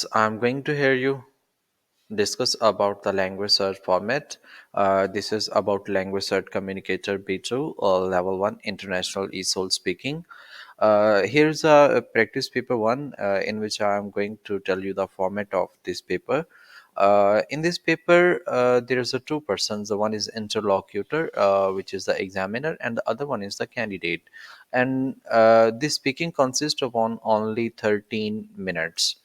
students, I'm going to hear you discuss about the language search format. This is about language search communicator B2 or level 1 international ESOL speaking. Here's a practice paper 1 in which I am going to tell you the format of this paper. In this paper, there is a two persons. The one is interlocutor, which is the examiner, and the other one is the candidate. And this speaking consists of only 13 minutes.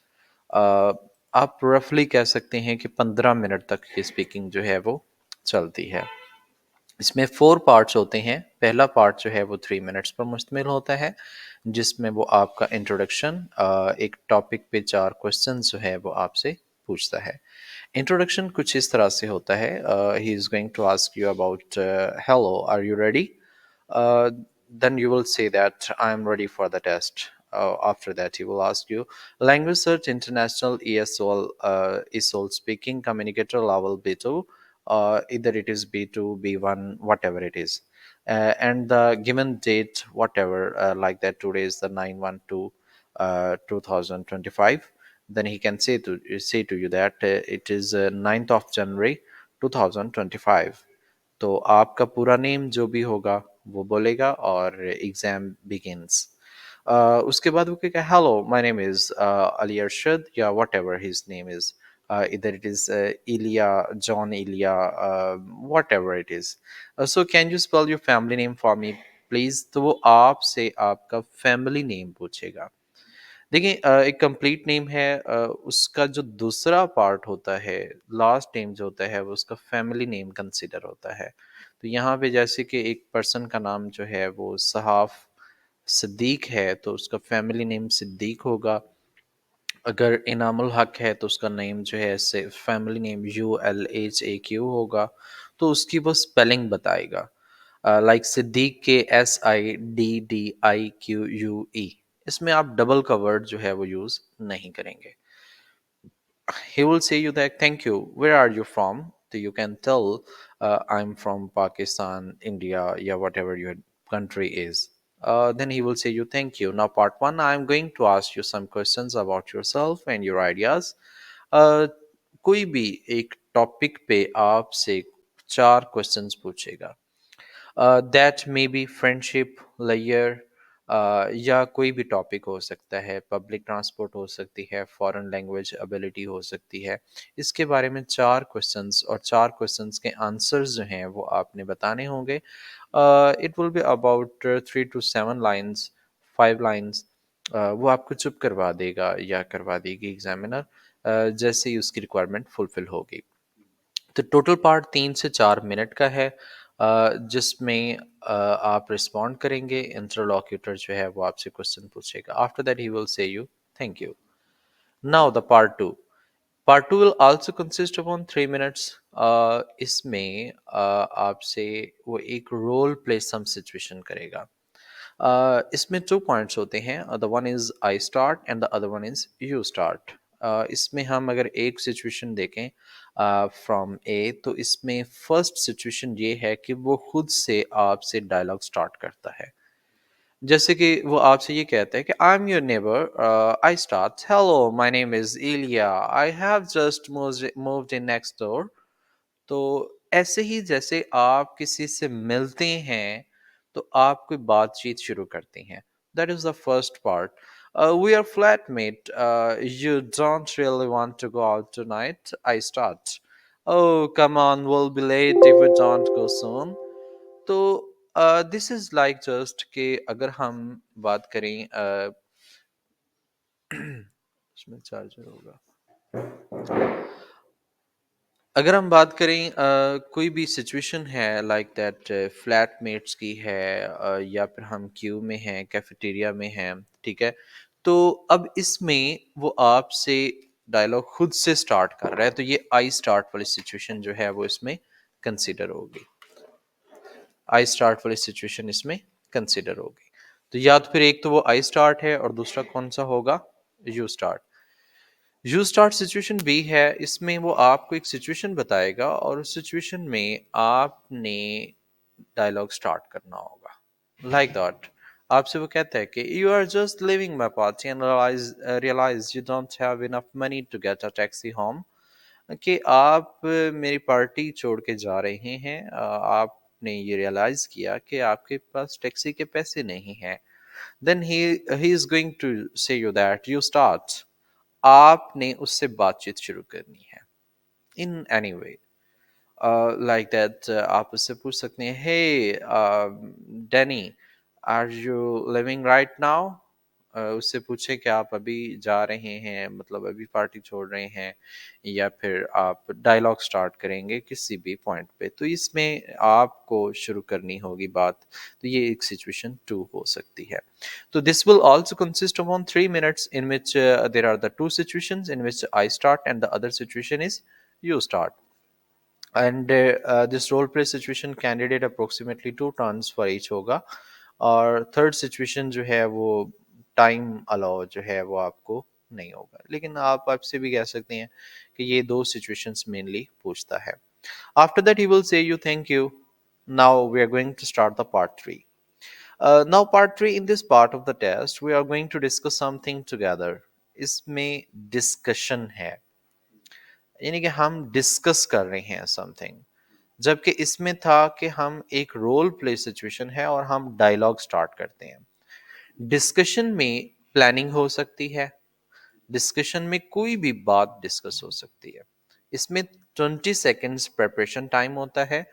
अ, आप रफली कह सकते हैं कि 15 minute तक ये speaking जो है वो चलती है। इसमें 4 पार्ट्स होते हैं। पहला पार्ट जो है वो 3 मिनट्स पर मुश्तमिल होता है, जिसमें वो आपका इंट्रोडक्शन एक टॉपिक पे 4 क्वेश्चंस जो है वो आपसे पूछता है। इंट्रोडक्शन कुछ इस तरह से होता है, he is going to ask you about hello, are you ready? Then you will say that I am ready for the test. After that, he will ask you language search international ESOL speaking communicator level B2, either it is B2, B1, whatever it is. And the given date, whatever, like that, today is the 9/12, 2025. Then he can say to you that it is 9th of January 2025. तो आपका पूरा name जो भी होगा वो बोलेगा और exam begins. उसके बाद वो कहेगा hello my name is Ali Arshad या whatever his name is, इधर it is Elia, Jaun Elia, whatever it is. So can you spell your family name for me please. तो वो आपसे आपका फैमिली नेम पूछेगा। देखिए, एक कंप्लीट नेम है, उसका जो दूसरा पार्ट होता है, लास्ट नेम जो होता है वो उसका फैमिली नेम कंसिडर होता है। तो यहाँ पे जैसे कि एक पर्सन का नाम जो है वो सहाफ़ सिद्दीक है, तो उसका फैमिली नेम सिद्दीक होगा। अगर इनामुल हक है तो उसका नेम जो है से फैमिली नेम ULHAQ होगा। तो उसकी वो स्पेलिंग बताएगा, लाइक सिद्दीक के SIDDIQUE। इसमें आप डबल का वर्ड जो है वो यूज़ नहीं करेंगे। He will say you that thank you, where are you from? So you can tell I'm from Pakistan, India, yeah, whatever your country is. Then he will say you thank you. Now part one, I'm going to ask you some questions about yourself and your ideas. uh, कोई भी एक topic पे आपसे 4 questions पूछेगा। That may be friendship, layer, या कोई भी topic हो सकता है, पब्लिक ट्रांसपोर्ट हो सकती है, फॉरेन लैंग्वेज एबिलिटी हो सकती है। इसके बारे में 4 क्वेश्चंस और 4 क्वेश्चंस के आंसर्स जो हैं वो आपने बताने होंगे। It will be about 3 to 7 lines, 5 lines. वो आपको चुप करवा देगा या करवा देगी एग्जामिनर, जैसे ही उसकी रिक्वायरमेंट फुलफिल होगी। तो टोटल पार्ट 3 से 4 मिनट का है, जिसमें आप रिस्पॉन्ड करेंगे। इंटरलॉक्यूटर जो है वो आपसे क्वेश्चन पूछेगा। After that he will say you thank you. Now the part two will also consist upon 3 minutes. इसमें आपसे वो एक रोल प्ले सम सिचुएशन करेगा। इसमें 2 पॉइंट्स होते हैं, the one is I start and the other one is you start. इसमें हम अगर एक सिचुएशन देखें फ्रॉम ए, तो इसमें फर्स्ट सिचुएशन ये है कि वो खुद से आपसे डायलॉग स्टार्ट करता है। जैसे कि वो आपसे ये कहता है कि I am your neighbour, I start hello my name is Elia, I have just moved in next door. तो ऐसे ही जैसे आप किसी से मिलते हैं तो आप कोई बातचीत शुरू करते हैं। That is the first part. We are flatmate, you don't really want to go out tonight, I start oh come on will be late if we don't go soon. तो दिस इज लाइक जस्ट कि अगर हम बात करें इसमें charger होगा। अगर हम बात करें कोई भी सिचुएशन है लाइक दैट फ्लैटमेट्स की है, या फिर हम क्यू में हैं, कैफेटेरिया में हैं, ठीक है। तो अब इसमें वो आपसे डायलॉग खुद से स्टार्ट कर रहा है, तो ये आई स्टार्ट वाली सिचुएशन जो है वो इसमें कंसिडर होगी। आई स्टार्ट वाली सिचुएशन इसमें कंसिडर होगी। तो या तो फिर एक तो वो आई स्टार्ट है और दूसरा कौन सा होगा, you start. You start situation B है, इसमें वो आपको एक सिचुएशन बताएगा और उस सिचुएशन में आपने डायलॉग स्टार्ट करना होगा, लाइक दैट। आपसे वो कहता है कि you are just leaving my party and realise you don't have enough money to get a taxi home, कि आप मेरी पार्टी छोड़ के जा रहे हैं, आपने ये रियलाइज किया कि आपके पास टैक्सी के पैसे नहीं हैं। Then he is going to say you that you start, आपने उससे बातचीत शुरू करनी है in any way, like that. आप उससे पूछ सकते हैं, hey Danny, are you living right now. उससे पूछे कि आप अभी जा रहे हैं, मतलब अभी पार्टी छोड़ रहे हैं, या फिर आप डायलॉग स्टार्ट करेंगे किसी भी पॉइंट पे, तो इसमें आपको शुरू करनी होगी बात। तो ये एक सिचुएशन 2 हो सकती है। तो this will also consist of on 3 minutes in which there are the two situations in which I start and the other situation is you start. And this role play situation candidate approximately 2 turns for each होगा, और third situation जो है वो time allow जो है वो आपको नहीं होगा, लेकिन आप आपसे भी कह सकते हैं कि ये दो सिचुएशंस मेनली पूछता है। After that he will say you thank you, now we are going to start the part 3। Now part 3, in this part of the test we are going to discuss something together. इसमें discussion है, यानी कि हम discuss कर रहे हैं something, जबकि इसमें था कि हम एक रोल प्ले सिचुएशन है और हम डायलॉग स्टार्ट करते हैं। डिस्कशन में प्लानिंग हो सकती है, डिस्कशन में कोई भी बात डिस्कस हो सकती है। इसमें 20 सेकेंड्स प्रिपरेशन टाइम होता है,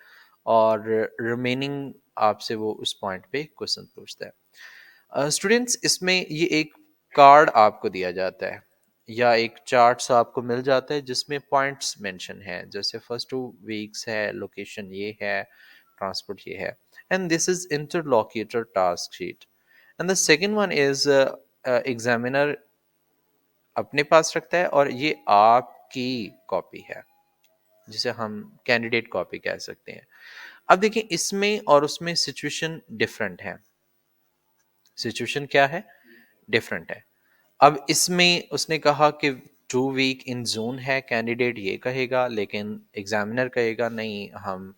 और रिमेनिंग आपसे वो उस पॉइंट पे क्वेश्चन पूछता है। स्टूडेंट्स, इसमें ये एक कार्ड आपको दिया जाता है या एक चार्ट्स आपको मिल जाता है जिसमें पॉइंट्स मेंशन है, जैसे फर्स्ट 2 वीक्स है, लोकेशन ये है, ट्रांसपोर्ट ये है, and this is interlocutor task sheet. And the second one is examiner अपने पास रखता है, और ये आपकी कॉपी है जिसे हम कैंडिडेट कॉपी कह सकते हैं। अब देखिए, इसमें और उसमें सिचुएशन डिफरेंट है। सिचुएशन क्या है? डिफरेंट है। अब इसमें उसने कहा कि 2 वीक इन जून है, कैंडिडेट ये कहेगा, लेकिन एग्जामिनर कहेगा नहीं, हम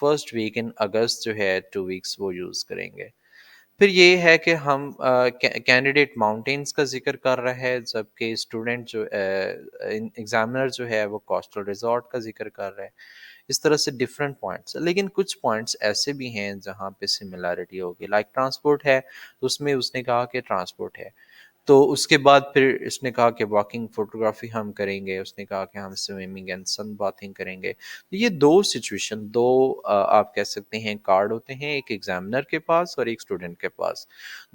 फर्स्ट वीक इन अगस्त जो है 2 वीक्स वो यूज करेंगे। फिर ये है कि हम कैंडिडेट माउंटेन्स का जिक्र कर रहा है, जबकि स्टूडेंट जो एग्जामिनर जो है वो कोस्टल रिजॉर्ट का जिक्र कर रहा है। इस तरह से डिफरेंट पॉइंट्स, लेकिन कुछ पॉइंट्स ऐसे भी हैं जहाँ पे सिमिलैरिटी होगी, लाइक ट्रांसपोर्ट है तो उसमें उसने कहा कि ट्रांसपोर्ट है, तो उसके बाद फिर इसने कहा कि वॉकिंग फोटोग्राफी हम करेंगे, उसने कहा कि हम स्विमिंग एंड सन बाथिंग करेंगे। तो ये दो सिचुएशन, दो आप कह सकते हैं कार्ड होते हैं, एक एग्जामिनर के पास और एक स्टूडेंट के पास।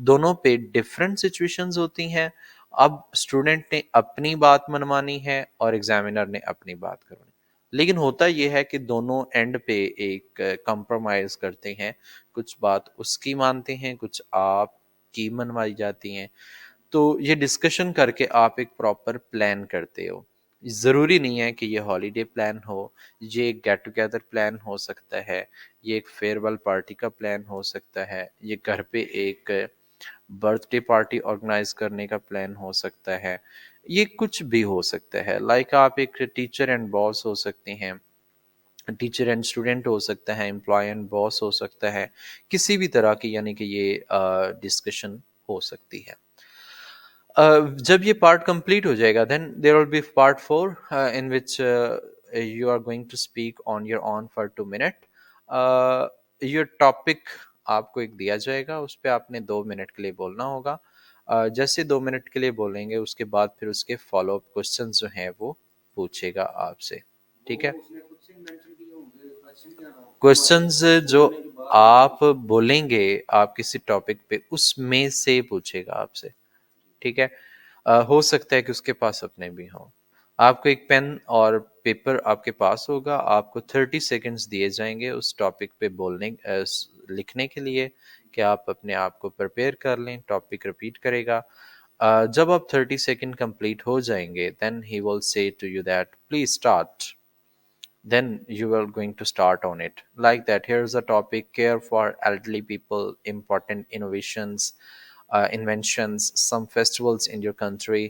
दोनों पे डिफरेंट सिचुएशंस होती हैं। अब स्टूडेंट ने अपनी बात मनवानी है और एग्जामिनर ने अपनी बात करनी, लेकिन होता यह है कि दोनों एंड पे एक कंप्रोमाइज करते हैं, कुछ बात उसकी मानते हैं, कुछ आपकी मनवाई जाती हैं। तो ये डिस्कशन करके आप एक प्रॉपर प्लान करते हो। ज़रूरी नहीं है कि ये हॉलीडे प्लान हो, ये एक गेट टुगेदर प्लान हो सकता है, ये एक फेयरवेल पार्टी का प्लान हो सकता है, ये घर पे एक बर्थडे पार्टी ऑर्गेनाइज करने का प्लान हो सकता है, ये कुछ भी हो सकता है। लाइक आप एक टीचर एंड बॉस हो सकते हैं, टीचर एंड स्टूडेंट हो सकता है, एम्प्लॉय एंड बॉस हो सकता है, किसी भी तरह की, यानी कि ये डिस्कशन हो सकती है। जब ये पार्ट कंप्लीट हो जाएगा, then there will be part 4 in which you are going to speak on your own for 2 minute. Your topic आपको एक दिया जाएगा, उस पर आपने 2 मिनट के लिए बोलना होगा। जैसे 2 मिनट के लिए बोलेंगे उसके बाद फिर उसके फॉलो अप क्वेश्चन जो हैं वो पूछेगा आपसे। ठीक है, क्वेश्चंस जो आप बोलेंगे आप किसी टॉपिक पे, उसमें से पूछेगा आपसे। ठीक है, हो सकता है कि उसके पास अपने भी हों। आपको एक पेन और पेपर आपके पास होगा, आपको 30 सेकेंड्स दिए जाएंगे उस टॉपिक पे बोलने लिखने के लिए, कि आप अपने आप को प्रिपेयर कर लें। टॉपिक रिपीट करेगा। जब आप 30 सेकेंड कंप्लीट हो जाएंगे, then he will say to you that please start, then you are going to start on it like that. Here's a topic: care for elderly people, important innovations, inventions, some festivals in your country।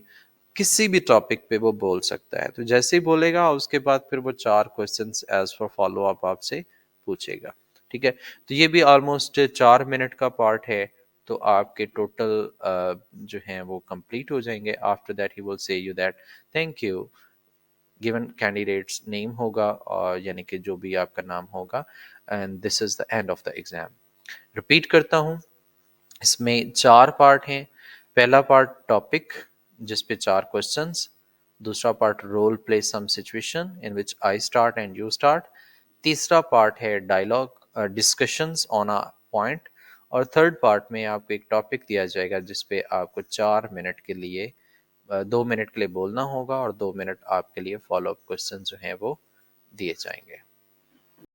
किसी भी topic पे वो बोल सकता है। तो जैसे ही बोलेगा उसके बाद फिर वो 4 questions as for follow up आपसे पूछेगा। ठीक है, तो ये भी ऑलमोस्ट 4 मिनट का पार्ट है। तो आपके टोटल जो हैं वो कंप्लीट हो जाएंगे. After that he will say you that thank you, given candidates name होगा और यानी कि जो भी आपका नाम होगा, and this is the end of the exam. Repeat करता हूँ, इसमें 4 पार्ट हैं. पहला पार्ट टॉपिक, जिस पे 4 क्वेश्चंस. दूसरा part role play some situation in which I start and you start. तीसरा पार्ट है dialogue discussions on a point. और थर्ड पार्ट में आपको एक टॉपिक दिया जाएगा जिस पे आपको 4 मिनट के लिए 2 मिनट के लिए बोलना होगा और 2 मिनट आपके लिए फॉलो अप क्वेश्चन जो हैं वो दिए जाएंगे.